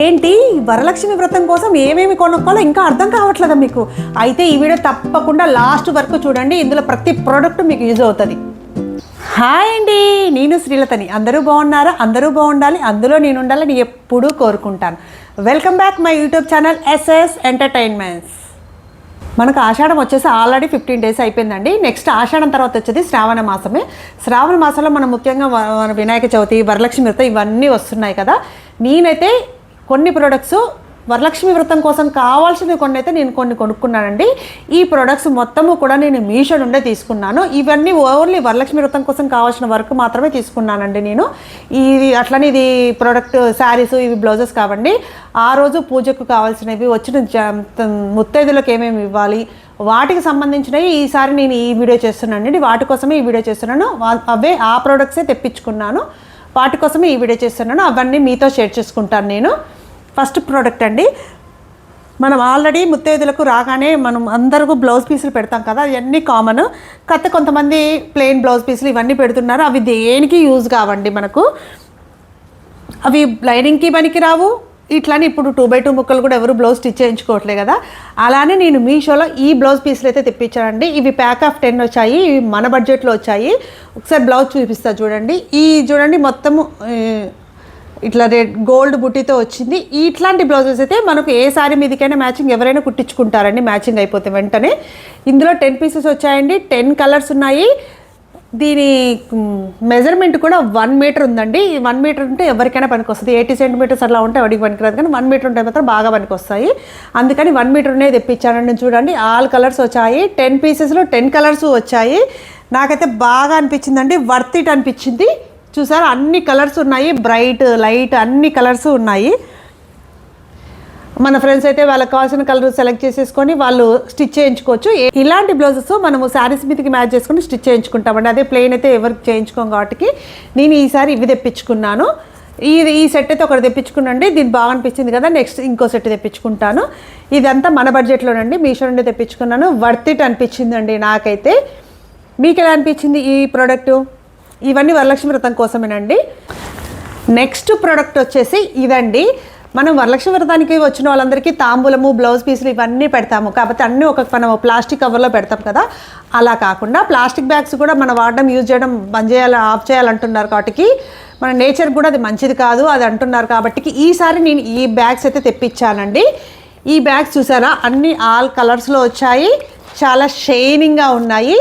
ఏంటి వరలక్ష్మి వ్రతం కోసం ఏమేమి కొనుక్కోవాలో ఇంకా అర్థం కావట్లేదా మీకు? అయితే ఈ వీడియో తప్పకుండా లాస్ట్ వరకు చూడండి. ఇందులో ప్రతి ప్రోడక్ట్ మీకు యూజ్ అవుతుంది. హాయ్ అండి, నేను శ్రీలతని. అందరూ బాగున్నారా? అందరూ బాగుండాలి, అందులో నేను ఉండాలని ఎప్పుడూ కోరుకుంటాను. Welcome back my YouTube channel SS entertainments. మనకు ఆషాఢం వచ్చేసి ఆల్రెడీ 15 days అయిపోయిందండి. నెక్స్ట్ ఆషాఢం తర్వాత వచ్చేది శ్రావణ మాసమే. శ్రావణ మాసంలో మనం ముఖ్యంగా వినాయక చవితి, వరలక్ష్మి వ్రతం ఇవన్నీ వస్తున్నాయి కదా. నేనైతే కొన్ని ప్రోడక్ట్స్ వరలక్ష్మి వ్రతం కోసం కావాల్సిన కొన్ని అయితే నేను కొన్ని కొనుక్కున్నానండి. ఈ ప్రోడక్ట్స్ మొత్తము కూడా నేను మీషో నుండే తీసుకున్నాను. ఇవన్నీ ఓన్లీ వరలక్ష్మి వ్రతం కోసం కావాల్సిన వర్క్ మాత్రమే తీసుకున్నానండి నేను. ఇది అట్లనే ఇది ప్రోడక్ట్ శారీస్, ఇవి బ్లౌజెస్ కావండి. ఆ రోజు పూజకు కావాల్సినవి, వచ్చిన ముత్తైదులకు ఏమేమి ఇవ్వాలి, వాటికి సంబంధించినవి ఈసారి నేను ఈ వీడియో చేస్తున్నానండి. వాటి కోసమే ఈ వీడియో చేస్తున్నాను. అవే ఆ ప్రోడక్ట్సే తెప్పించుకున్నాను, వాటి కోసమే ఈ వీడియో చేస్తున్నాను. అవన్నీ మీతో షేర్ చేసుకుంటాను నేను. ఫస్ట్ ప్రోడక్ట్ అండి, మనం ఆల్రెడీ ముత్తైదులకు రాగానే మనం అందరికీ బ్లౌజ్ పీసులు పెడతాం కదా, అవన్నీ కామన్. కాకపోతే కొంతమంది ప్లెయిన్ బ్లౌజ్ పీసులు ఇవన్నీ పెడుతున్నారు. అవి దేనికి యూజ్ కావండి మనకు. అవి లైనింగ్కి పనికి రావు. ఇట్లానే ఇప్పుడు 2x2 ముక్కలు కూడా ఎవరు బ్లౌజ్ స్టిచ్ చేయించుకోవట్లే కదా. అలానే నేను మీషోలో ఈ బ్లౌజ్ పీసులు అయితే తెప్పించానండి. ఇవి ప్యాక్ ఆఫ్ 10 వచ్చాయి. ఇవి మన బడ్జెట్లో వచ్చాయి. ఒకసారి బ్లౌజ్ చూపిస్తా చూడండి. ఈ చూడండి మొత్తము ఇట్లా రెడ్ గోల్డ్ బుట్టితో వచ్చింది. ఇట్లాంటి బ్లౌజెస్ అయితే మనకు ఏ సారీ మీదకైనా మ్యాచింగ్ ఎవరైనా కుట్టించుకుంటారండి, మ్యాచింగ్ అయిపోతే వెంటనే. ఇందులో 10 pieces వచ్చాయండి. 10 కలర్స్ ఉన్నాయి. దీని మెజర్మెంట్ కూడా 1 meter ఉందండి. 1 meter ఉంటే ఎవరికైనా పనికి వస్తుంది. 80 centimeters అలా ఉంటే ఎవరికి పనికిరాదు, కానీ 1 meter ఉంటే మాత్రం బాగా పనికి వస్తాయి. అందుకని 1 meter అనేది తెప్పించానండి. చూడండి, ఆల్ కలర్స్ వచ్చాయి. 10 piecesలో 10 కలర్స్ వచ్చాయి. నాకైతే బాగా అనిపించిందండి, వర్త్ ఇట్ అనిపించింది. చూసారా, అన్ని కలర్స్ ఉన్నాయి, బ్రైట్, లైట్ అన్ని కలర్స్ ఉన్నాయి. మన ఫ్రెండ్స్ అయితే వాళ్ళకి కావాల్సిన కలర్ సెలెక్ట్ చేసేసుకొని వాళ్ళు స్టిచ్ చేయించుకోవచ్చు. ఇలాంటి బ్లౌజెస్ మనము శారీస్ మీదకి మ్యాచ్ చేసుకొని స్టిచ్ చేయించుకుంటామండి. అదే ప్లెయిన్ అయితే ఎవరికి చేయించుకోం కాబట్టి నేను ఈసారి ఇవి తెప్పించుకున్నాను. ఈ సెట్ అయితే ఒకటి తెప్పించుకున్నాండి. దీన్ని బాగా అనిపించింది కదా, నెక్స్ట్ ఇంకో సెట్ తెప్పించుకుంటాను. ఇదంతా మన బడ్జెట్లోనండి, మీషో నుండి తెప్పించుకున్నాను. వర్త్ ఇట్ అనిపించిందండి నాకైతే. మీకు ఎలా అనిపించింది ఈ ప్రోడక్టు? ఇవన్నీ వరలక్ష్మి వ్రతం కోసమేనండి. నెక్స్ట్ ప్రోడక్ట్ వచ్చేసి ఇదండి. మనం వరలక్ష్మి వ్రతానికి వచ్చిన వాళ్ళందరికీ తాంబూలము, బ్లౌజ్ పీసులు ఇవన్నీ పెడతాము. కాకపోతే అన్నీ మనం ప్లాస్టిక్ కవర్లో పెడతాం కదా. అలా కాకుండా ప్లాస్టిక్ బ్యాగ్స్ కూడా మనం వాడడం, యూజ్ చేయడం బంద్ చేయాలి, ఆఫ్ చేయాలంటున్నారు. కాబట్టి మన నేచర్ కూడా అది మంచిది కాదు అది అంటున్నారు. కాబట్టి ఈసారి నేను ఈ బ్యాగ్స్ అయితే తెప్పించానండి. ఈ బ్యాగ్స్ చూసారా, అన్ని ఆల్ కలర్స్లో వచ్చాయి. చాలా షైనింగ్గా ఉన్నాయి.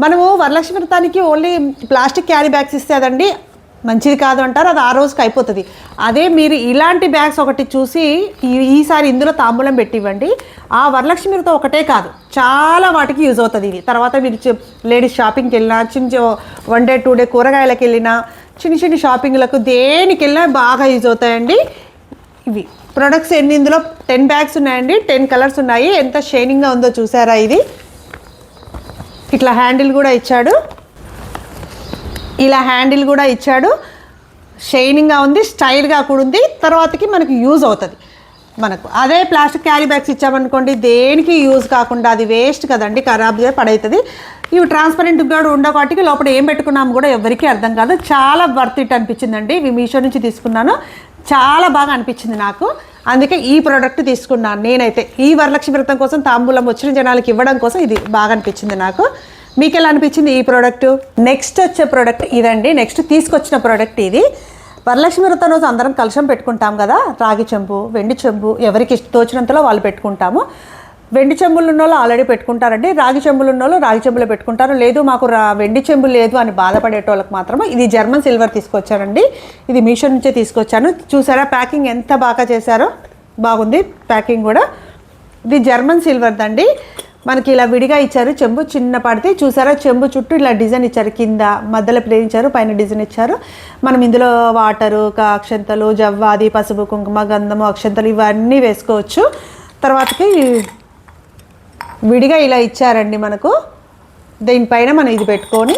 మనము వరలక్ష్మి వ్రతానికి ఓన్లీ ప్లాస్టిక్ క్యారీ బ్యాగ్స్ ఇస్తే అదండి మంచిది కాదు అంటారు, అది ఆ రోజుకి అయిపోతుంది. అదే మీరు ఇలాంటి బ్యాగ్స్ ఒకటి చూసి ఈసారి ఇందులో తాంబూలం పెట్టివ్వండి. ఆ వరలక్ష్మి వ్రతం ఒకటే కాదు, చాలా వాటికి యూజ్ అవుతుంది ఇది. తర్వాత మీరు లేడీస్ షాపింగ్కి వెళ్ళినా, చిన్న 1 day 2 day కూరగాయలకు వెళ్ళినా, చిన్న షాపింగ్లకు దేనికి వెళ్ళినా బాగా యూజ్ అవుతాయండి ఇవి ప్రొడక్ట్స్. ఇందులో 10 bags ఉన్నాయండి. 10 కలర్స్ ఉన్నాయి. ఎంత షైనింగ్గా ఉందో చూసారా. ఇది ఇట్లా హ్యాండిల్ కూడా ఇచ్చాడు, ఇలా హ్యాండిల్ కూడా ఇచ్చాడు. షైనింగ్గా ఉంది, స్టైల్గా కూడా ఉంది. తర్వాతకి మనకు యూజ్ అవుతుంది. మనకు అదే ప్లాస్టిక్ క్యారీ బ్యాగ్స్ ఇచ్చామనుకోండి, దేనికి యూజ్ కాకుండా అది వేస్ట్ కదండి, ఖరాబ్గా పడవుతుంది. ఇవి ట్రాన్స్పరెంట్ కూడా ఉండవాటికి లోపల ఏం పెట్టుకున్నాము కూడా ఎవరికీ అర్థం కాదు. చాలా వర్త్ ఇట్ అనిపించిందండి. ఇవి మీషో నుంచి తీసుకున్నాను, చాలా బాగా అనిపించింది నాకు. అందుకే ఈ ప్రోడక్ట్ తీసుకున్నాను నేనైతే. ఈ వరలక్ష్మి వ్రతం కోసం తాంబూలం వచ్చిన జనాలకి ఇవ్వడం కోసం ఇది బాగా అనిపించింది నాకు. మీకు ఎలా అనిపించింది ఈ ప్రోడక్ట్? నెక్స్ట్ వచ్చే ప్రోడక్ట్ ఇదండి. నెక్స్ట్ తీసుకొచ్చిన ప్రోడక్ట్ ఇది. వరలక్ష్మి వ్రతం రోజు అందరం కలశం పెట్టుకుంటాం కదా, రాగి చెంబు, వెండి చెంబు, ఎవరికి తోచినంతలో వాళ్ళు పెట్టుకుంటాము. వెండి చెంబులు ఉన్న వాళ్ళు ఆల్రెడీ పెట్టుకుంటారండి. రాగి చెంబులు ఉన్న వాళ్ళు రాగి చెంబులో పెట్టుకుంటారు. లేదు మాకు వెండి చెంబు లేదు అని బాధపడేటోళ్ళకి మాత్రమే ఇది జర్మన్ సిల్వర్ తీసుకొచ్చానండి. ఇది మీషో నుంచే తీసుకొచ్చాను. చూసారా ప్యాకింగ్ ఎంత బాగా చేశారో, బాగుంది ప్యాకింగ్ కూడా. ఇది జర్మన్ సిల్వర్ దండి. మనకి ఇలా విడిగా ఇచ్చారు చెంబు, చిన్న పడితే చూసారా. చెంబు చుట్టూ ఇలా డిజైన్ ఇచ్చారు, కింద మధ్యలో ప్లేన్ ఇచ్చారు, పైన డిజైన్ ఇచ్చారు. మనం ఇందులో వాటరు, అక్షంతలు, జవ్వాది, పసుపు, కుంకుమ, గంధము, అక్షంతలు ఇవన్నీ వేసుకోవచ్చు. తర్వాతకి విడిగా ఇలా ఇచ్చారండి మనకు. దీనిపైన మనం ఇది పెట్టుకొని,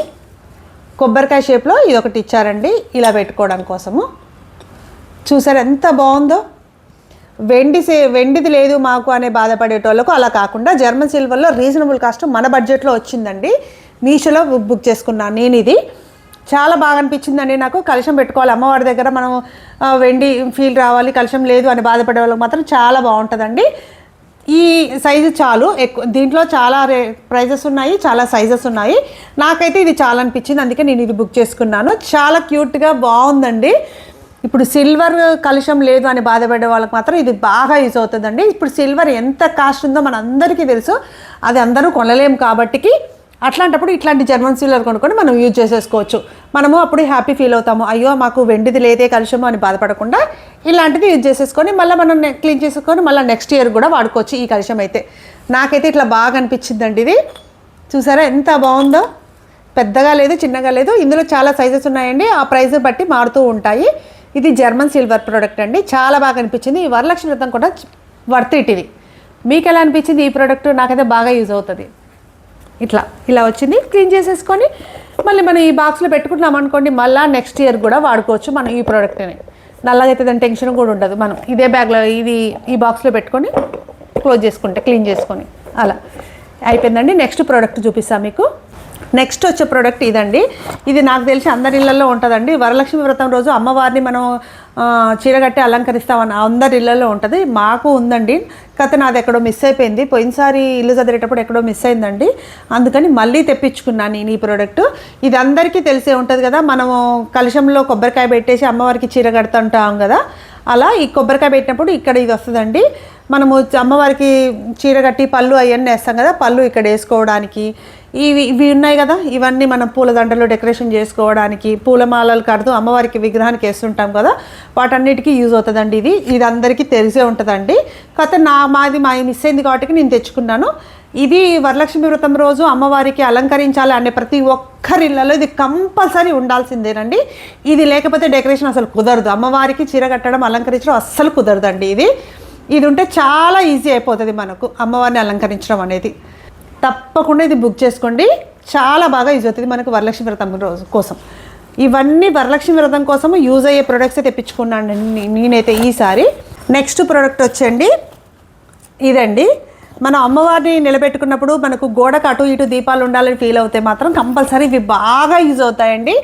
కొబ్బరికాయ షేప్లో ఇది ఒకటి ఇచ్చారండి ఇలా పెట్టుకోవడం కోసము. చూసారు ఎంత బాగుందో. వెండిది లేదు మాకు అనే బాధపడేటోళ్ళకు అలా కాకుండా జర్మన్ సిల్వర్లో రీజనబుల్ కాస్ట్ మన బడ్జెట్లో వచ్చిందండి. మీషోలో బుక్ చేసుకున్నాను నేను ఇది. చాలా బాగా అనిపించిందండి నాకు. కలశం పెట్టుకోవాలి అమ్మవారి దగ్గర, మనం వెండి ఫీల్ రావాలి, కలశం లేదు అని బాధపడే వాళ్ళకి మాత్రం చాలా బాగుంటుందండి. ఈ సైజు చాలు, ఎక్కువ దీంట్లో చాలా ప్రైజెస్ ఉన్నాయి, చాలా సైజెస్ ఉన్నాయి. నాకైతే ఇది చాలా అనిపించింది, అందుకే నేను ఇది బుక్ చేసుకున్నాను. చాలా క్యూట్గా బాగుందండి. ఇప్పుడు సిల్వర్ కలుషం లేదు అని బాధపడే వాళ్ళకి మాత్రం ఇది బాగా యూజ్ అవుతుందండి. ఇప్పుడు సిల్వర్ ఎంత కాస్ట్ ఉందో మన అందరికీ తెలుసు, అది అందరూ కొనలేము కాబట్టికి అట్లాంటప్పుడు ఇట్లాంటి జర్మన్ సిల్వర్ కొనుక్కొని మనం యూజ్ చేసేసుకోవచ్చు. మనము అప్పుడు హ్యాపీ ఫీల్ అవుతాము, అయ్యో మాకు వెండిది లేదే కలుషము అని బాధపడకుండా ఇలాంటిది యూజ్ చేసేసుకొని మళ్ళీ మనం క్లీన్ చేసుకొని మళ్ళీ నెక్స్ట్ ఇయర్ కూడా వాడుకోవచ్చు. ఈ కలుషం అయితే నాకైతే ఇట్లా బాగా అనిపించిందండి. ఇది చూసారా ఎంత బాగుందో, పెద్దగా లేదు చిన్నగా లేదు. ఇందులో చాలా సైజెస్ ఉన్నాయండి, ఆ ప్రైస్ బట్టి మారుతూ ఉంటాయి. ఇది జర్మన్ సిల్వర్ ప్రోడక్ట్ అండి, చాలా బాగా అనిపించింది. ఈ వరలక్ష్మి వ్రతం కూడా వర్త్ ఇట్. ఇది మీకు ఎలా అనిపించింది ఈ ప్రోడక్ట్? నాకైతే బాగా యూజ్ అవుతుంది. ఇలా వచ్చింది, క్లీన్ చేసేసుకొని మళ్ళీ మనం ఈ బాక్స్లో పెట్టుకుంటున్నాం అనుకోండి, మళ్ళీ నెక్స్ట్ ఇయర్ కూడా వాడుకోవచ్చు మనం ఈ ప్రోడక్ట్ని. నల్లగా అయితే దాని టెన్షన్ కూడా ఉండదు. మనం ఇదే బ్యాగ్లో ఈ బాక్స్లో పెట్టుకొని క్లోజ్ చేసుకుంటే, క్లీన్ చేసుకొని అలా అయిపోయిందండి. నెక్స్ట్ ప్రోడక్ట్ చూపిస్తాను మీకు. నెక్స్ట్ వచ్చే ప్రోడక్ట్ ఇదండి. ఇది నాకు తెలిసి అందరి ఇళ్లలో ఉంటుందండి. వరలక్ష్మి వ్రతం రోజు అమ్మవారిని మనం చీరగట్టి అలంకరిస్తామని అందరి ఇళ్లలో ఉంటుంది. మాకు ఉందండి, కథ నాది ఎక్కడో మిస్ అయిపోయింది. పోయినసారి ఇల్లు చదివేటప్పుడు ఎక్కడో మిస్ అయిందండి, అందుకని మళ్ళీ తెప్పించుకున్నాను నేను ఈ ప్రోడక్ట్. ఇది అందరికీ తెలిసే ఉంటుంది కదా, మనము కలశంలో కొబ్బరికాయ పెట్టేసి అమ్మవారికి చీర కడుతుంటాం కదా, అలా ఈ కొబ్బరికాయ పెట్టినప్పుడు ఇక్కడ ఇది వస్తుందండి. మనము అమ్మవారికి చీర కట్టి పళ్ళు అవన్నీ వేస్తాం కదా, పళ్ళు ఇక్కడ వేసుకోవడానికి ఇవి ఉన్నాయి కదా, ఇవన్నీ మనం పూలదండలు డెకరేషన్ చేసుకోవడానికి, పూలమాలలు కడుతూ అమ్మవారికి విగ్రహానికి వేస్తుంటాం కదా, వాటన్నిటికీ యూజ్ అవుతుందండి. ఇది అందరికీ తెలిసే ఉంటుందండి. కాకపోతే మాది మిస్ అయింది కాబట్టి నేను తెచ్చుకున్నాను. ఇది వరలక్ష్మి వ్రతం రోజు అమ్మవారికి అలంకరించాలి అనే ప్రతి ఒక్కరిళ్ళలో ఇది కంపల్సరీ ఉండాల్సిందేనండి. ఇది లేకపోతే డెకరేషన్ అసలు కుదరదు. అమ్మవారికి చీర కట్టడం అలంకరించడం అస్సలు కుదరదండి. ఇది ఉంటే చాలా ఈజీ అయిపోతుంది మనకు అమ్మవారిని అలంకరించడం అనేది. తప్పకుండా ఇది బుక్ చేసుకోండి, చాలా బాగా యూజ్ అవుతుంది మనకు వరలక్ష్మి వ్రతం రోజు కోసం. ఇవన్నీ వరలక్ష్మి వ్రతం కోసం యూజ్ అయ్యే ప్రొడక్ట్సే తెప్పించుకున్నాను నేనైతే ఈసారి. నెక్స్ట్ ప్రోడక్ట్ వచ్చండి ఇదండి. మనం అమ్మవారిని నిలబెట్టుకున్నప్పుడు మనకు గోడకు అటు ఇటు దీపాలు ఉండాలని ఫీల్ అవుతే మాత్రం కంపల్సరీ ఇవి బాగా యూజ్ అవుతాయండి.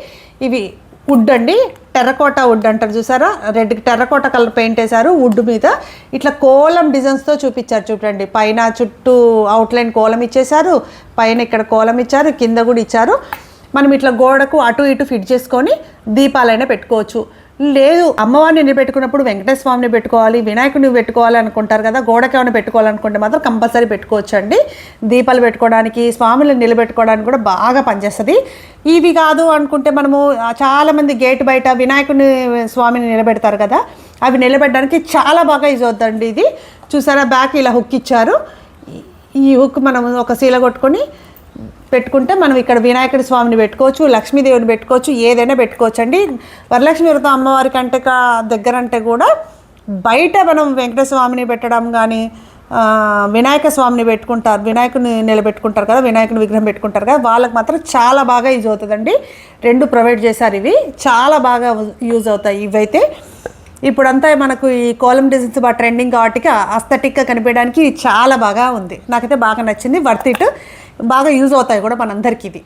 ఇవి వుడ్ అండి, టెర్రకోటా వుడ్ అంటారు చూసారా, రెడ్ టెర్రకోటా కలర్ పెయింట్ వేశారు వుడ్ మీద. ఇట్లా కోలం డిజైన్స్తో చూపించారు చూడండి. పైన చుట్టూ అవుట్లైన్ కోలం ఇచ్చేశారు, పైన ఇక్కడ కోలం ఇచ్చారు, కింద కూడా ఇచ్చారు. మనం ఇట్లా గోడకు అటు ఇటు ఫిట్ చేసుకొని దీపాలైనా పెట్టుకోవచ్చు. లేదు అమ్మవారిని నిలబెట్టుకున్నప్పుడు వెంకటేశ్వర స్వామిని పెట్టుకోవాలి, వినాయకుడిని పెట్టుకోవాలి అనుకుంటారు కదా, గోడకి ఏమైనా పెట్టుకోవాలనుకుంటే మాత్రం కంపల్సరీ పెట్టుకోవచ్చు అండి. దీపాలు పెట్టుకోవడానికి, స్వామిని నిలబెట్టుకోవడానికి కూడా బాగా పనిచేస్తుంది. ఇవి కాదు అనుకుంటే మనము చాలామంది గేట్ బయట వినాయకుడిని స్వామిని నిలబెడతారు కదా, అవి నిలబెట్టడానికి చాలా బాగా యూజ్ అవుతుందండి. ఇది చూసారా, బ్యాక్ ఇలా హుక్ ఇచ్చారు. ఈ హుక్ మనం ఒక శీల కొట్టుకొని పెట్టుకుంటే మనం ఇక్కడ వినాయకుడి స్వామిని పెట్టుకోవచ్చు, లక్ష్మీదేవిని పెట్టుకోవచ్చు, ఏదైనా పెట్టుకోవచ్చు అండి. వరలక్ష్మి వ్రతం అమ్మవారి కంటే దగ్గర అంటే కూడా బయట మనం వెంకటేశ్వర స్వామిని పెట్టడం కానీ, వినాయక స్వామిని పెట్టుకుంటారు, వినాయకుని నిలబెట్టుకుంటారు కదా, వినాయకుని విగ్రహం పెట్టుకుంటారు కదా, వాళ్ళకి మాత్రం చాలా బాగా యూజ్ అవుతుందండి. రెండు ప్రొవైడ్ చేశారు, ఇవి చాలా బాగా యూజ్ అవుతాయి. ఇవైతే ఇప్పుడంతా మనకు ఈ కోలం డిజైన్స్ బాగా ట్రెండింగ్ కాబట్టి అస్థెటిక్గా కనిపించడానికి చాలా బాగా ఉంది. నాకైతే బాగా నచ్చింది, వర్త్ ఇట్, బాగా యూజ్ అవుతాయి కూడా మనందరికీ. ఇది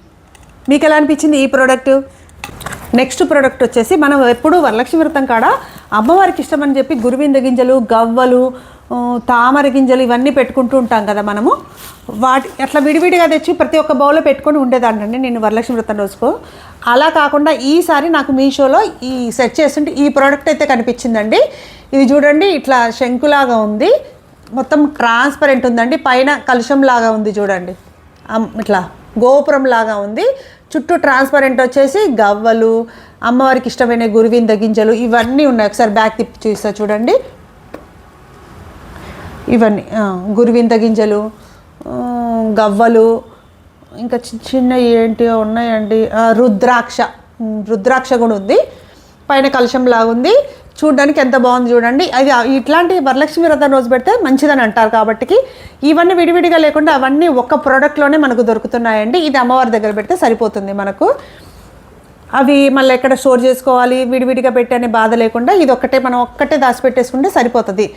మీకు ఎలా అనిపించింది ఈ ప్రోడక్ట్? నెక్స్ట్ ప్రోడక్ట్ వచ్చేసి మనం ఎప్పుడు వరలక్ష్మి వ్రతం కాడ అమ్మవారికి ఇష్టమని చెప్పి గురువింద గింజలు, గవ్వలు, తామర గింజలు ఇవన్నీ పెట్టుకుంటూ ఉంటాం కదా మనము. అట్లా విడివిడిగా తెచ్చి ప్రతి ఒక్క బౌల్లో పెట్టుకొని ఉండేదాన్నండి నేను వరలక్ష్మి వ్రతం రోజుకో. అలా కాకుండా ఈసారి నాకు మీషోలో ఈ సెట్ చేస్తుంటే ఈ ప్రోడక్ట్ అయితే కనిపించిందండి. ఇది చూడండి, ఇట్లా శంకులాగా ఉంది, మొత్తం ట్రాన్స్పరెంట్ ఉందండి, పైన కలుషం లాగా ఉంది చూడండి, ఇట్లా గోపురం లాగా ఉంది, చుట్టూ ట్రాన్స్పరెంట్ వచ్చేసి గవ్వలు, అమ్మవారికి ఇష్టమైన గురువింద గింజలు ఇవన్నీ ఉన్నాయి. ఒకసారి బ్యాక్ తిప్పి చూస్తా చూడండి, ఇవన్నీ గురువింద గింజలు, గవ్వలు, ఇంకా చిన్న ఏంటి ఉన్నాయండి, రుద్రాక్ష కూడా ఉంది, పైన కలుషం లాగా ఉంది. చూడడానికి ఎంత బాగుంది చూడండి. అది ఇట్లాంటి వరలక్ష్మి వ్రతం రోజు పెడితే మంచిదని అంటారు కాబట్టి ఇవన్నీ విడివిడిగా లేకుండా అవన్నీ ఒక్క ప్రోడక్ట్లోనే మనకు దొరుకుతున్నాయండి. ఇది అమ్మవారి దగ్గర పెడితే సరిపోతుంది మనకు. అవి మళ్ళీ ఎక్కడ స్టోర్ చేసుకోవాలి, విడివిడిగా పెట్టే బాధ లేకుండా ఇది ఒక్కటే మనం ఒక్కటే దాచిపెట్టేసుకుంటే సరిపోతుంది.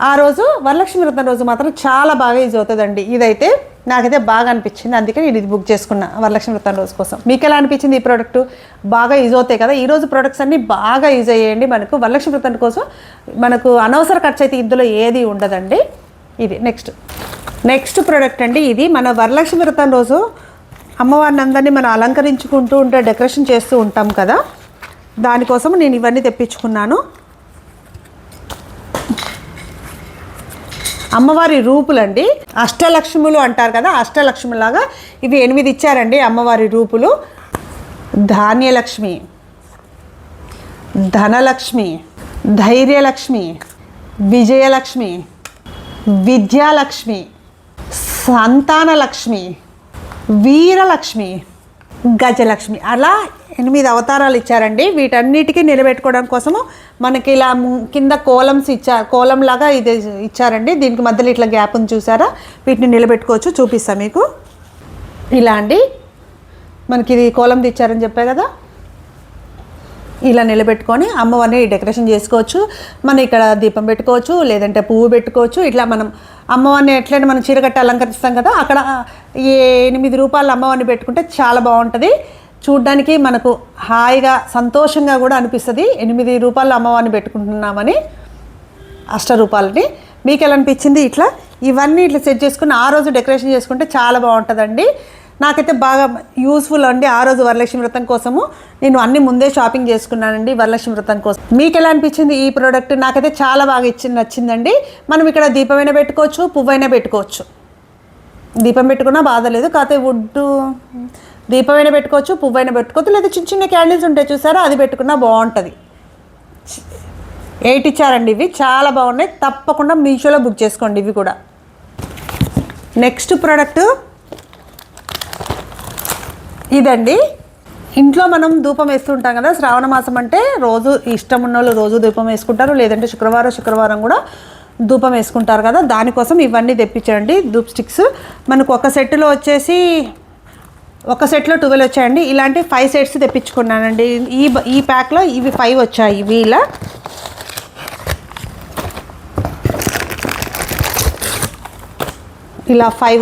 ఆ రోజు వరలక్ష్మి వ్రతం రోజు మాత్రం చాలా బాగా యూజ్ అవుతుందండి. ఇదైతే నాకైతే బాగా అనిపించింది, అందుకే నేను ఇది బుక్ చేసుకున్నా వరలక్ష్మి వ్రతం రోజు కోసం. మీకు ఎలా అనిపించింది ఈ ప్రోడక్ట్? బాగా యూజ్ అవుతాయి కదా. ఈరోజు ప్రోడక్ట్స్ అన్నీ బాగా యూజ్ అయ్యేయండి. మనకు వరలక్ష్మి వ్రతం కోసం మనకు అనవసర ఖర్చు అయితే ఇందులో ఏది ఉండదండి. ఇది నెక్స్ట్ ప్రోడక్ట్ అండి. ఇది మన వరలక్ష్మి వ్రతం రోజు అమ్మవారిని అందరినీ మనం అలంకరించుకుంటూ ఉంటే డెకరేషన్ చేస్తూ ఉంటాం కదా, దానికోసం నేను ఇవన్నీ తెప్పించుకున్నాను. అమ్మవారి రూపులండి, అష్టలక్ష్ములు అంటారు కదా, అష్టలక్ష్ములాగా ఇవి 8 ఇచ్చారండి అమ్మవారి రూపులు. ధాన్యలక్ష్మి, ధనలక్ష్మి, ధైర్యలక్ష్మి, విజయలక్ష్మి, విద్యాలక్ష్మి, సంతానలక్ష్మి, వీరలక్ష్మి, గజలక్ష్మి, అలా 8 అవతారాలు ఇచ్చారండి. వీటన్నిటికీ నిలబెట్టుకోవడం కోసము మనకి ఇలా కింద కోలంలాగా ఇది ఇచ్చారండి. దీనికి మధ్యలో ఇట్లా గ్యాప్ ఉంది చూసారా, వీటిని నిలబెట్టుకోవచ్చు. చూపిస్తాను మీకు. ఇలా అండి మనకి ఇది కోలంది ఇచ్చారని చెప్పా కదా, ఇలా నిలబెట్టుకొని అమ్మవారిని డెకరేషన్ చేసుకోవచ్చు. మనం ఇక్కడ దీపం పెట్టుకోవచ్చు, లేదంటే పువ్వు పెట్టుకోవచ్చు. ఇట్లా మనం అమ్మవారిని ఎట్లయినా మనం చీరకట్ట అలంకరిస్తాం కదా, అక్కడ 8 రూపాయల అమ్మవారిని పెట్టుకుంటే చాలా బాగుంటుంది. చూడ్డానికి మనకు హాయిగా సంతోషంగా కూడా అనిపిస్తుంది. 8 రూపాయల అమ్మవారిని పెట్టుకుంటున్నామని, అష్టరూపాలని. మీకు ఎలా అనిపించింది? ఇవన్నీ ఇట్లా సెట్ చేసుకుని ఆ రోజు డెకరేషన్ చేసుకుంటే చాలా బాగుంటుందండి. నాకైతే బాగా యూస్ఫుల్ అండి. ఆ రోజు వరలక్ష్మి వ్రతం కోసము నేను అన్ని ముందే షాపింగ్ చేసుకున్నానండి వరలక్ష్మి వ్రతం కోసం. మీకు ఎలా అనిపించింది ఈ ప్రోడక్ట్? నాకైతే చాలా బాగా నచ్చిందండి. మనం ఇక్కడ దీపమైనా పెట్టుకోవచ్చు, పువ్వైనా పెట్టుకోవచ్చు. దీపం పెట్టుకున్నా బాధ లేదు, కాకపోతే దీపమైనా పెట్టుకోవచ్చు, పువ్వైనా పెట్టుకోవచ్చు, లేదా చిన్న చిన్న క్యాండిల్స్ ఉంటాయి చూసారా, అది పెట్టుకున్నా బాగుంటుంది. 8 ఇచ్చారండి. ఇవి చాలా బాగున్నాయి. తప్పకుండా మీషోలో బుక్ చేసుకోండి ఇవి కూడా. నెక్స్ట్ ప్రోడక్ట్ ఇదండి. ఇంట్లో మనం ధూపం వేస్తుంటాం కదా, శ్రావణ మాసం అంటే రోజు ఇష్టం ఉన్న వాళ్ళు రోజు ధూపం వేసుకుంటారు, లేదంటే శుక్రవారం కూడా ధూపం వేసుకుంటారు కదా, దానికోసం ఇవన్నీ తెప్పించండి. ధూప్ స్టిక్స్ మనకు ఒక సెట్లో 12 వచ్చాయండి. ఇలాంటి 5 సెట్స్ తెప్పించుకున్నానండి. ఈ ప్యాక్లో ఇవి 5 వచ్చాయి. ఇవి ఇలా 5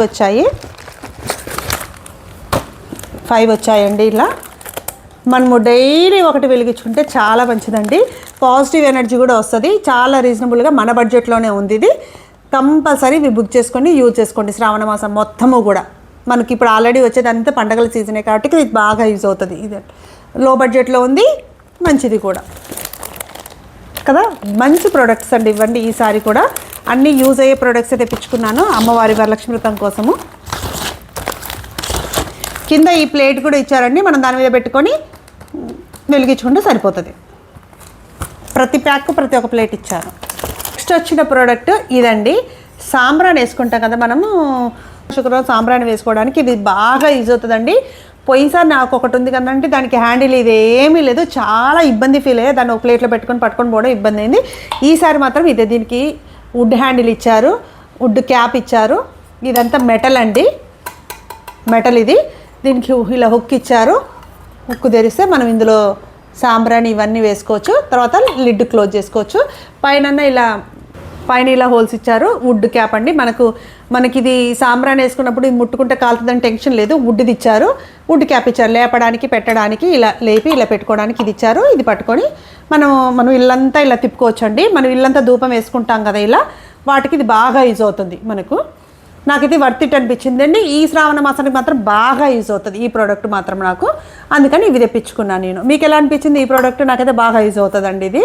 వచ్చాయండి. ఇలా మనము డైలీ ఒకటి వెలిగించుకుంటే చాలా మంచిదండి. పాజిటివ్ ఎనర్జీ కూడా వస్తుంది. చాలా రీజనబుల్గా మన బడ్జెట్లోనే ఉంది. ఇది కంపల్సరీ ఇవి బుక్ చేసుకొని యూజ్ చేసుకోండి. శ్రావణ మాసం మొత్తము కూడా మనకి ఇప్పుడు ఆల్రెడీ వచ్చేదంతా పండగల సీజనే కాబట్టి ఇది బాగా యూజ్ అవుతుంది. ఇది లో బడ్జెట్లో ఉంది, మంచిది కూడా కదా. మంచి ప్రోడక్ట్స్ అండి ఇవ్వండి. ఈసారి కూడా అన్నీ యూజ్ అయ్యే ప్రోడక్ట్స్ తెప్పించుకున్నాను అమ్మవారి వరలక్ష్మి వ్రతం కోసము. కింద ఈ ప్లేట్ కూడా ఇచ్చారండి, మనం దాని మీద పెట్టుకొని వెలిగించుకుంటే సరిపోతుంది. ప్రతి ప్యాక్ ప్రతి ఒక్క ప్లేట్ ఇచ్చారు. నెక్స్ట్ వచ్చిన ప్రోడక్ట్ ఇదండి. సాంబ్రాణి వేసుకుంటాం కదా మనము, శుక్రవారం సాంబ్రాణి వేసుకోవడానికి ఇది బాగా యూజ్ అవుతుందండి. పోయినసారి నాకు ఒకటి ఉంది కదంటే దానికి హ్యాండిల్ ఇది ఏమీ లేదు, చాలా ఇబ్బంది ఫీల్ అయ్యా. దాన్ని ఒక ప్లేట్లో పట్టుకొని పోవడం ఇబ్బంది అయింది. ఈసారి మాత్రం ఇదే, దీనికి వుడ్ హ్యాండిల్ ఇచ్చారు, వుడ్ క్యాప్ ఇచ్చారు. ఇదంతా మెటల్ అండి, మెటల్ ఇది. దీనికి ఇలా హుక్ ఇచ్చారు. హుక్ తెరిస్తే మనం ఇందులో సాంబ్రాణి ఇవన్నీ వేసుకోవచ్చు. తర్వాత లిడ్ క్లోజ్ చేసుకోవచ్చు. పైన ఇలా హోల్స్ ఇచ్చారు. వుడ్ క్యాప్ అండి. మనకి ఇది సాంబ్రాణి వేసుకున్నప్పుడు ఇది ముట్టుకుంటే కాలుతుందని టెన్షన్ లేదు. వుడ్ది ఇచ్చారు, వుడ్ క్యాప్ ఇచ్చారు. లేపడానికి పెట్టడానికి ఇలా లేపి ఇలా పెట్టుకోవడానికి ఇది ఇచ్చారు. ఇది పట్టుకొని మనం ఇల్లంతా ఇలా తిప్పుకోవచ్చు అండి. మనం ఇల్లంతా ధూపం వేసుకుంటాం కదా, ఇలా వాటికి ఇది బాగా యూజ్ అవుతుంది మనకు. నాకు ఇది వర్త్ ఇట్ అనిపించిందండి. ఈ శ్రావణ మాసానికి మాత్రం బాగా యూజ్ అవుతుంది ఈ ప్రోడక్ట్ మాత్రం నాకు, అందుకని ఇవి తెప్పించుకున్నాను నేను. మీకు ఎలా అనిపించింది ఈ ప్రోడక్ట్? నాకైతే బాగా యూజ్ అవుతుందండి ఇది.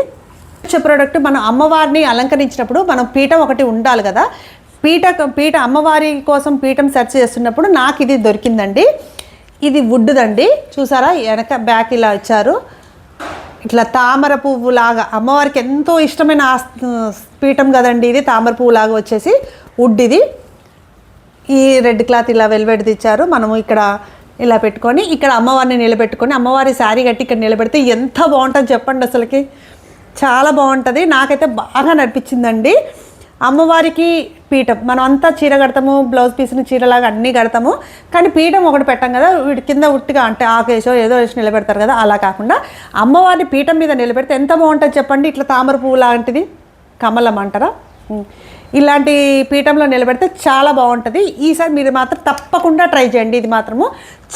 ప్రోడక్ట్ మనం అమ్మవారిని అలంకరించినప్పుడు మనం పీఠం ఒకటి ఉండాలి కదా, పీఠ అమ్మవారి కోసం పీఠం సెర్చ్ చేస్తున్నప్పుడు నాకు ఇది దొరికిందండి. ఇది వుడ్దండి, చూసారా, వెనక బ్యాక్ ఇలా ఇచ్చారు. ఇట్లా తామర పువ్వు లాగా అమ్మవారికి ఎంతో ఇష్టమైన పీఠం కదండి ఇది. తామర పువ్వు లాగా వచ్చేసి వుడ్ ఇది. ఈ రెడ్ క్లాత్ ఇలా వెల్వెట్ది ఇచ్చారు. మనము ఇక్కడ ఇలా పెట్టుకొని ఇక్కడ అమ్మవారిని నిలబెట్టుకొని అమ్మవారి శారీ కట్టి ఇక్కడ నిలబెడితే ఎంత బాగుంటుంది చెప్పండి. అసలుకి చాలా బాగుంటుంది. నాకైతే బాగా నడిపించిందండి. అమ్మవారికి పీఠం మనం అంతా చీర కడతాము, బ్లౌజ్ పీస్ని చీరలాగా అన్నీ కడతాము, కానీ పీఠం ఒకటి పెట్టాం కదా, వీటి కింద ఉట్టిగా అంటే ఆకేసో ఏదో వేసి నిలబెడతారు కదా, అలా కాకుండా అమ్మవారిని పీఠం మీద నిలబెడితే ఎంత బాగుంటుంది చెప్పండి. ఇట్లా తామర పువ్వు లాంటిది, కమలం అంటారా, ఇలాంటి పీఠంలో నిలబెడితే చాలా బాగుంటుంది. ఈసారి మీరు మాత్రం తప్పకుండా ట్రై చేయండి. ఇది మాత్రము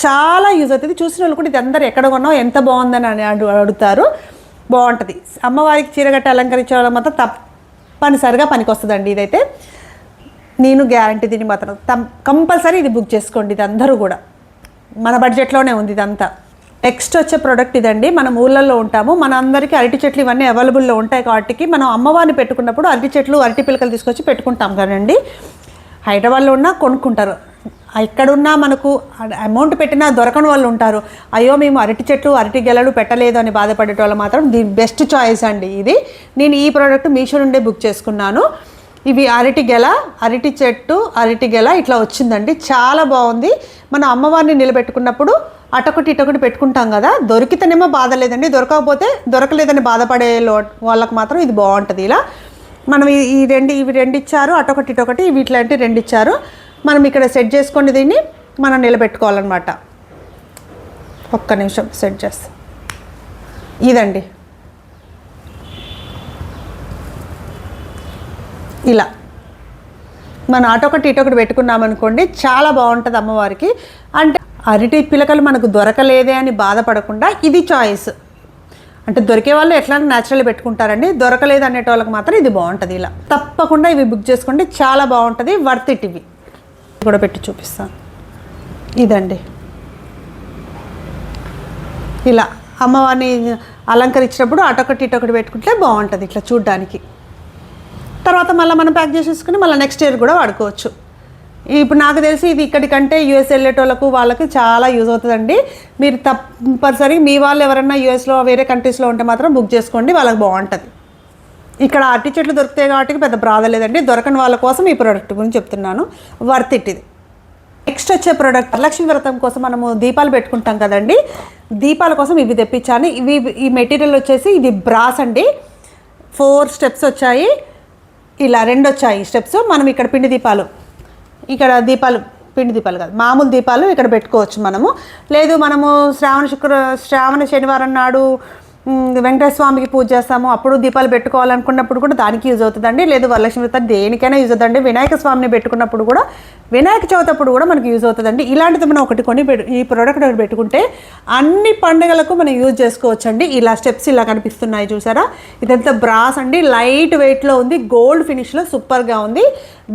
చాలా యూజ్ అవుతుంది. చూసిన వాళ్ళు కూడా ఇది అందరు ఎక్కడ కొన్నావు ఎంత బాగుందని అడుగుతారు. బాగుంటుంది. అమ్మవారికి చీరగట్టి అలంకరించే వాళ్ళకి మాత్రం తప్పనిసరిగా పనికొస్తుందండి. ఇదైతే నేను గ్యారంటీ. దీన్ని మాత్రం కంపల్సరీ ఇది బుక్ చేసుకోండి. ఇది అందరూ కూడా మన బడ్జెట్లోనే ఉంది ఇదంతా. నెక్స్ట్ వచ్చే ప్రోడక్ట్ ఇదండి. మనం ఊళ్ళల్లో ఉంటాము, మన అందరికీ అరటి చెట్లు ఇవన్నీ అవైలబుల్లో ఉంటాయి. కాబట్టి మనం అమ్మవారిని పెట్టుకున్నప్పుడు అరటి చెట్లు అరటి పిలకలు తీసుకొచ్చి పెట్టుకుంటాం కదండి. హైదరాబాద్లో ఉన్నా కొనుక్కుంటారు. ఎక్కడున్నా మనకు అమౌంట్ పెట్టినా దొరకని వాళ్ళు ఉంటారు. అయ్యో మేము అరటి చెట్లు అరటి గెలలు పెట్టలేదు అని బాధపడే వాళ్ళు మాత్రం ది బెస్ట్ చాయిస్ అండి ఇది. నేను ఈ ప్రోడక్ట్ మీషో నుండే బుక్ చేసుకున్నాను. ఇవి అరటి గెల, అరటి చెట్టు, అరటి గెల ఇట్లా వచ్చిందండి. చాలా బాగుంది. మనం అమ్మవారిని నిలబెట్టుకున్నప్పుడు అటొకటి ఇటొకటి పెట్టుకుంటాం కదా, దొరికితేనేమో బాధ లేదండి. దొరకకపోతే దొరకలేదని బాధపడే వాళ్ళకి మాత్రం ఇది బాగుంటుంది. ఇలా మనం ఇవి రెండు ఇచ్చారు, అటొకటి ఇటొకటి ఇవి ఇట్లాంటి రెండు ఇచ్చారు. మనం ఇక్కడ సెట్ చేసుకొని దీన్ని మనం నిలబెట్టుకోవాలన్నమాట. ఒక్క నిమిషం సెట్ చేస్తాం. ఇదండి ఇలా మనం అటొకటి ఇటొకటి పెట్టుకున్నామనుకోండి చాలా బాగుంటుంది అమ్మవారికి. అంటే అరటి పిలకలు మనకు దొరకలేదే అని బాధపడకుండా ఇది చాయిస్. అంటే దొరికే వాళ్ళు ఎట్లా న్యాచురల్ పెట్టుకుంటారండి, దొరకలేదు అనేటోళ్ళకి మాత్రం ఇది బాగుంటుంది. ఇలా తప్పకుండా ఇవి బుక్ చేసుకోండి, చాలా బాగుంటుంది. Worth it. ఇవి కూడా పెట్టి చూపిస్తాను. ఇదండి ఇలా అమ్మవారిని అలంకరించినప్పుడు అటొకటి ఇటొకటి పెట్టుకుంటే బాగుంటుంది ఇట్లా చూడ్డానికి. తర్వాత మళ్ళీ మనం ప్యాక్ చేసేసుకుని మళ్ళీ నెక్స్ట్ ఇయర్ కూడా వాడుకోవచ్చు. ఇప్పుడు నాకు తెలిసి ఇది ఇక్కడికంటే యూఎస్ వెళ్ళేటోళ్ళకు వాళ్ళకి చాలా యూజ్ అవుతుందండి. మీరు తప్పనిసరి మీ వాళ్ళు ఎవరైనా యూఎస్లో వేరే కంట్రీస్లో ఉంటే మాత్రం బుక్ చేసుకోండి, వాళ్ళకి బాగుంటుంది. ఇక్కడ అరటి చెట్లు దొరుకుతాయి కాబట్టి పెద్ద బాధ లేదండి. దొరకని వాళ్ళ కోసం ఈ ప్రోడక్ట్ గురించి చెప్తున్నాను. వర్త్ ఇట్ ఇది. నెక్స్ట్ వచ్చే ప్రోడక్ట్ వరలక్ష్మి వ్రతం కోసం మనము దీపాలు పెట్టుకుంటాం కదండి, దీపాల కోసం ఇవి తెప్పించాను. ఈ మెటీరియల్ వచ్చేసి ఇది బ్రాస్ అండి. 4 స్టెప్స్ వచ్చాయి. ఇలా 2 వచ్చాయి స్టెప్స్. మనం ఇక్కడ పిండి దీపాలు, ఇక్కడ దీపాలు పిండి దీపాలు కాదు మామూలు దీపాలు ఇక్కడ పెట్టుకోవచ్చు మనము. లేదు మనము శ్రావణ శనివారం నాడు వెంకటేశ్వర స్వామికి పూజ చేస్తాము, అప్పుడు దీపాలు పెట్టుకోవాలనుకున్నప్పుడు కూడా దానికి యూజ్ అవుతుందండి. లేదు వరలక్ష్మి వ్రతం దేనికైనా యూజ్ అవుతుందండి. వినాయక స్వామిని పెట్టుకున్నప్పుడు కూడా, వినాయక చవితి అప్పుడు కూడా మనకి యూజ్ అవుతుందండి. ఇలాంటిది మనం ఒకటి కొని ఈ ప్రోడక్ట్ ఒకటి పెట్టుకుంటే అన్ని పండుగలకు మనం యూజ్ చేసుకోవచ్చండి. ఇలా స్టెప్స్ ఇలా కనిపిస్తున్నాయి చూసారా. ఇదంతా బ్రాస్ అండి, లైట్ వెయిట్లో ఉంది, గోల్డ్ ఫినిష్లో సూపర్గా ఉంది.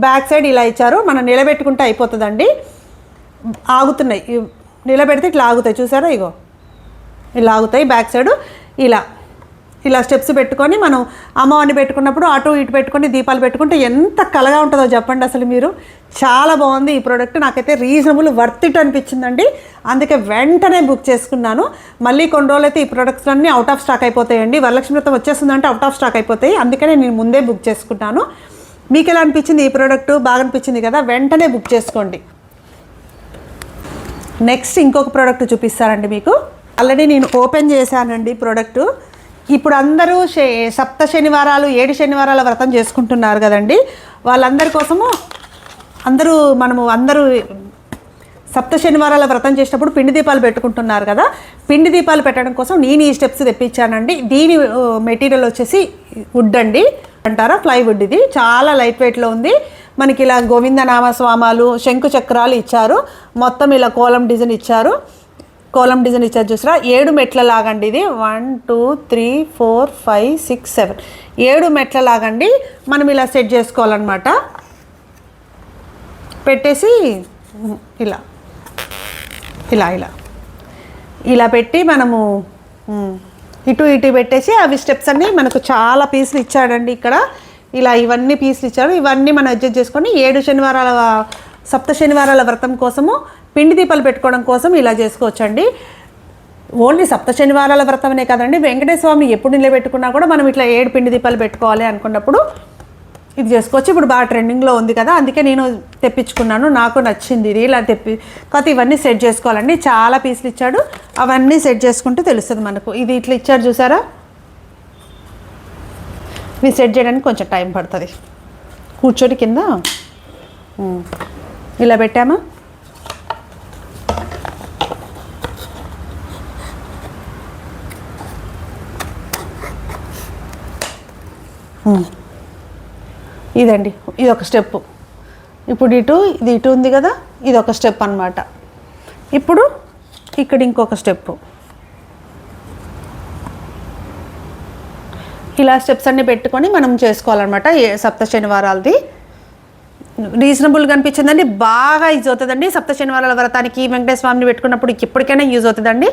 బ్యాక్ సైడ్ ఇలా ఇచ్చారు, మనం నిలబెట్టుకుంటే అయిపోతుందండి. ఆగుతున్నాయి, నిలబెడితే ఇట్లా ఆగుతాయి చూసారా, ఇగో ఇలా ఆగుతాయి. బ్యాక్ సైడ్ ఇలా స్టెప్స్ పెట్టుకొని మనం అమ్మవారిని పెట్టుకున్నప్పుడు అటు ఇటు పెట్టుకొని దీపాలు పెట్టుకుంటే ఎంత కలగా ఉంటుందో చెప్పండి అసలు మీరు. చాలా బాగుంది ఈ ప్రోడక్ట్. నాకైతే రీజనబుల్ వర్త్ ఇట్ అనిపించిందండి. అందుకే వెంటనే బుక్ చేసుకున్నాను. మళ్ళీ కొన్ని రోజులు అయితే ఈ ప్రోడక్ట్స్ అన్నీ అవుట్ ఆఫ్ స్టాక్ అయిపోతాయండి. వరలక్ష్మి వ్రతం వచ్చేస్తుందంటే అవుట్ ఆఫ్ స్టాక్ అయిపోతాయి. అందుకనే నేను ముందే బుక్ చేసుకున్నాను. మీకు ఎలా అనిపించింది ఈ ప్రోడక్ట్? బాగా అనిపించింది కదా, వెంటనే బుక్ చేసుకోండి. నెక్స్ట్ ఇంకొక ప్రోడక్ట్ చూపిస్తానండి మీకు. ఆల్రెడీ నేను ఓపెన్ చేశానండి ప్రోడక్టు. ఇప్పుడు అందరూ సప్త శనివారాలు 7 శనివారాల వ్రతం చేసుకుంటున్నారు కదండి. వాళ్ళందరి కోసము అందరూ సప్త శనివారాల వ్రతం చేసినప్పుడు పిండి దీపాలు పెట్టుకుంటున్నారు కదా. పిండి దీపాలు పెట్టడం కోసం నేను ఈ స్టెప్స్ తెప్పించానండి. దీని మెటీరియల్ వచ్చేసి వుడ్ అండి, అంటారా ప్లైవుడ్. ఇది చాలా లైట్ వెయిట్లో ఉంది. మనకి ఇలా గోవిందనామ స్వామాలు, శంకు చక్రాలు ఇచ్చారు. మొత్తం ఇలా కోలం డిజైన్ ఇచ్చారు చూసారా. 7 మెట్ల లాగండి ఇది. 1 2 3 4 5 6 7 7 మెట్ల లాగండి. మనం ఇలా సెట్ చేసుకోవాలన్నమాట. పెట్టేసి ఇలా పెట్టి మనము ఇటు పెట్టేసి అవి స్టెప్స్ అన్నీ మనకు చాలా పీసులు ఇచ్చాడండి ఇక్కడ. ఇలా ఇవన్నీ పీసులు ఇచ్చాడు. ఇవన్నీ మనం అడ్జస్ట్ చేసుకొని 7 శనివారాల సప్త శనివారాల వ్రతం కోసము పిండి దీపాలు పెట్టుకోవడం కోసం ఇలా చేసుకోవచ్చండి. ఓన్లీ సప్త శనివారాల వ్రతమనే కదండి, వెంకటేశ్వర స్వామి ఎప్పుడు నిలబెట్టుకున్నా కూడా మనం ఇట్లా 7 పిండి దీపాలు పెట్టుకోవాలి అనుకున్నప్పుడు ఇది చేసుకోవచ్చు. ఇప్పుడు బాగా ట్రెండింగ్లో ఉంది కదా, అందుకే నేను తెప్పించుకున్నాను. నాకు నచ్చింది ఇది. ఇలా కాకపోతే ఇవన్నీ సెట్ చేసుకోవాలండి. చాలా పీసులు ఇచ్చాడు, అవన్నీ సెట్ చేసుకుంటే తెలుస్తుంది మనకు. ఇది ఇట్లా ఇచ్చాడు చూసారా, ఇవి సెట్ చేయడానికి కొంచెం టైం పడుతుంది. కూర్చొని కింద ఇలా పెట్టామా, ఇదండి, ఇది ఒక స్టెప్. ఇప్పుడు ఇది ఇటు ఉంది కదా, ఇది ఒక స్టెప్ అన్నమాట. ఇప్పుడు ఇక్కడ ఇంకొక స్టెప్. ఇలా స్టెప్స్ అన్నీ పెట్టుకొని మనం చేసుకోవాలన్నమాట. సప్త శనివారాలది రీజనబుల్గా అనిపించిందండి. బాగా యూజ్ అవుతుందండి. సప్త శనివారాల వ్రతానికి వెంకటేశ్వర స్వామిని పెట్టుకున్నప్పుడు ఎప్పటికైనా యూజ్ అవుతుందండి.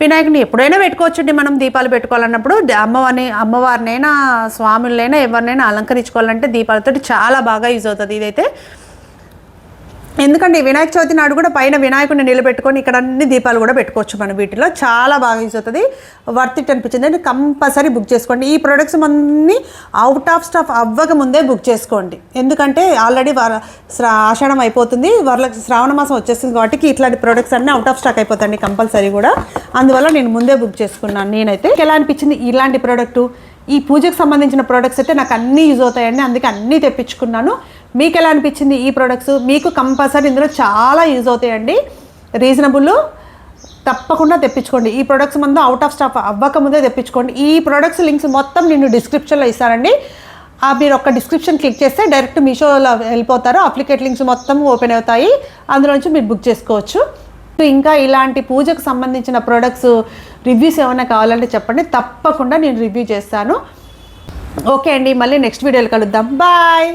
వినాయకుడిని ఎప్పుడైనా పెట్టుకోవచ్చండి. మనం దీపాలు పెట్టుకోవాలన్నప్పుడు అమ్మవారినైనా స్వాములైనా ఎవరినైనా అలంకరించుకోవాలంటే దీపాలతో చాలా బాగా యూజ్ అవుతుంది ఇదైతే. ఎందుకంటే వినాయక చవితి నాడు కూడా పైన వినాయకుడిని నిలబెట్టుకొని ఇక్కడ అన్ని దీపాలు కూడా పెట్టుకోవచ్చు మనం. వీటిలో చాలా బాగా యూజ్ అవుతుంది. వర్త్ ఇట్ అనిపించింది అండి. కంపల్సరీ బుక్ చేసుకోండి. ఈ ప్రొడక్ట్స్ అన్నీ అవుట్ ఆఫ్ స్టాక్ అవ్వక ముందే బుక్ చేసుకోండి. ఎందుకంటే ఆల్రెడీ ఆషాఢం అయిపోతుంది, శ్రావణ మాసం వచ్చేస్తుంది కాబట్టి ఇట్లాంటి ప్రొడక్ట్స్ అన్నీ అవుట్ ఆఫ్ స్టాక్ అయిపోతాయండి కంపల్సరీ కూడా. అందువల్ల నేను ముందే బుక్ చేసుకున్నాను. నేనైతే ఎలా అనిపించింది ఇలాంటి ప్రోడక్టు, ఈ పూజకు సంబంధించిన ప్రోడక్ట్స్ అయితే నాకు అన్నీ యూజ్ అవుతాయండి. అందుకే అన్నీ తెప్పించుకున్నాను. మీకు ఎలా అనిపించింది ఈ ప్రోడక్ట్స్? మీకు కంపల్సరీ ఇందులో చాలా యూజ్ అవుతాయండి. రీజనబుల్, తప్పకుండా తెప్పించుకోండి. ఈ ప్రొడక్ట్స్ ముందు అవుట్ ఆఫ్ స్టాక్ అవ్వక ముందే తెప్పించుకోండి. ఈ ప్రొడక్ట్స్ లింక్స్ మొత్తం నేను డిస్క్రిప్షన్లో ఇస్తానండి. మీరు ఒక డిస్క్రిప్షన్ క్లిక్ చేస్తే డైరెక్ట్ మీషోలో వెళ్ళిపోతారు. అప్లికేట్ లింక్స్ మొత్తం ఓపెన్ అవుతాయి. అందులోంచి మీరు బుక్ చేసుకోవచ్చు. ఇంకా ఇలాంటి పూజకు సంబంధించిన ప్రొడక్ట్స్ రివ్యూస్ ఏమైనా కావాలంటే చెప్పండి, తప్పకుండా నేను రివ్యూ చేస్తాను. ఓకే అండి, మళ్ళీ నెక్స్ట్ వీడియోలో కలుద్దాం. బాయ్.